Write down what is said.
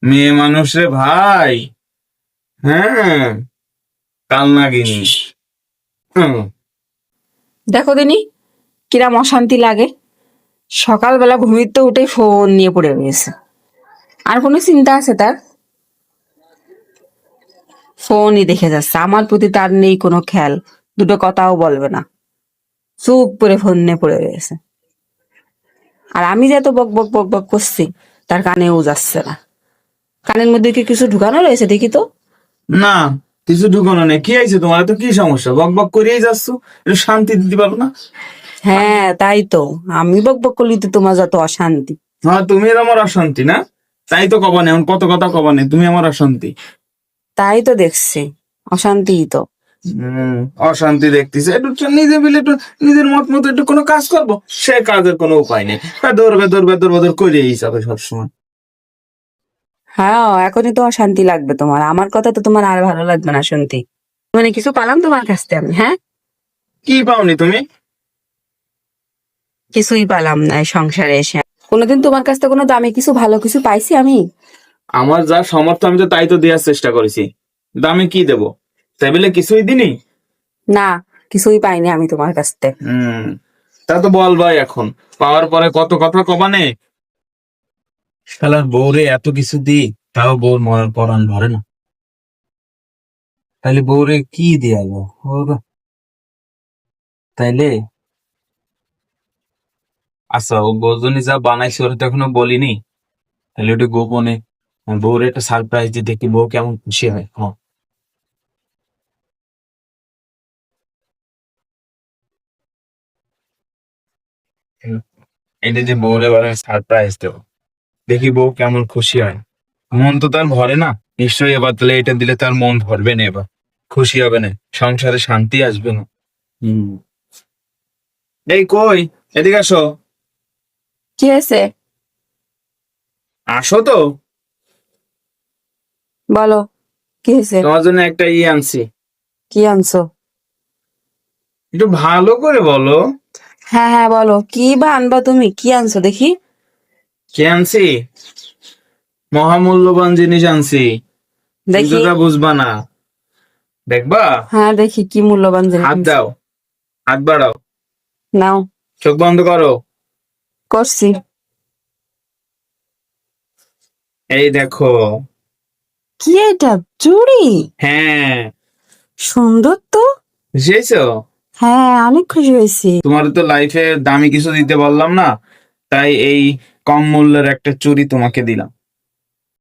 মেয়ে মানুষ রে ভাই। হ্যাঁ, কাল নাগিনি। হুম। দেখো দিনি কিরাম অশান্তি লাগে। সকালবেলা ঘুমিতে উঠে ফোন নিয়ে পড়ে রয়েছে। আর কোনো চিন্তা আছে তার? ফোনই দেখে যাচ্ছে, আমার প্রতি তার নেই কোনো খেয়াল, দুটো কথাও বলবে না, চুপ করে ফোন নিয়ে পড়ে রয়েছে। আর আমি যে এত বক বক বক বক করছি তার কানেও যাচ্ছে না। কানের মধ্যে কি কিছু ঢুকানো রয়েছে দেখি তো। না, কিছু ঢুকানো নেই। কি হয়েছে তোমার? তো কি সমস্যা? বক বক করিয়েই যাচ্ছ, একটু শান্তি দিতে পারো না? হ্যাঁ তাই তো, আমি বক বক করলি তো তোমার যত অশান্তি। হ্যাঁ, তুমি আর আমার অশান্তি না? তাই তো কবানে এখন কত কথা কবানে, তুমি আমার অশান্তি। তাই তো দেখছি, অশান্তিই তো। অশান্তি দেখতেছে। একটু নিজে মিলে একটু নিজের মত মতো একটু কোনো কাজ করবো, সে কাজের কোনো উপায় নেই। বেদর বেদর বেদর করিয়েই যাবে সবসময়। হ্যাঁ এখনই তো অশান্তি লাগবে তোমার, আমার কথা তো তোমার আর ভালো লাগবে না শুনতে। মানে কিছু পালাম তোমার কাছ থেকে আমি? হ্যাঁ, কি পাওনি তুমি? কিছুই পালাম না এই সংসারে এসে। কোনোদিন তোমার কাছ থেকে কোনো দামি কিছু ভালো কিছু পাইছি আমি? আমার যা সামর্থ্য আমি তো তাই তো দেওয়ার চেষ্টা করেছি। দামে কি দেবো? তাই বলে কিছুই দিনি? না, কিছুই পাইনি আমি তোমার কাছ থেকে। তা তো বল ভাই, এখন পাওয়ার পরে কত কথা কবানে। শালার বউরে এত কিছু দি, তাও বউর মরার পরাণ ভরে না। তাইলে বউরে কি দিয়ালো ওর? তাইলে আচ্ছা, ও বউজনী যা বানাইছে ওরা তো এখনো বলিনি। তাহলে ওটা গোপনে বউরে একটা সারপ্রাইজ দিয়ে দেখি বউ কেমন খুশি হয়। হ্যাঁ, এটা যে বউরে এবারে সারপ্রাইজ দেবো, দেখি বউ কেমন খুশি হয়। মন তো তার ভরে না। নিশ্চয়ই এবার তাহলে এটা দিলে তার মন ভরবে না, এবার খুশি হবে না, সংসারে শান্তি আসবে না। হম। এই কই, এদিকে আসো। কি হয়েছে আসো তো। বলো, কি হয়েছে? তোমার জন্য একটা আনছি। কি আনছো? একটু ভালো করে বলো। হ্যাঁ হ্যাঁ বলো, কি বা আনবা তুমি? কি আনছো দেখি। কি আনছি? মহামূল্যবান জিনিস আনছি। তুমি তো দেখি। তা বুঝবা না। দেখবা? হ্যাঁ দেখি কি মূল্যবান জিনিস হাত আনছো। দাও, হাত বাড়াও, নাও। চোখ বন্ধ করো। করছি। এই দেখো। কি এটা? চুড়ি? হ্যাঁ। সুন্দর তো। খুশি হয়েছো? হ্যাঁ অনেক খুশি হয়েছি। তোমার তো লাইফে দামি কিছু দিতে বললাম না, তাই এই কম মূল্যের একটা চুড়ি তোমাকে দিলাম।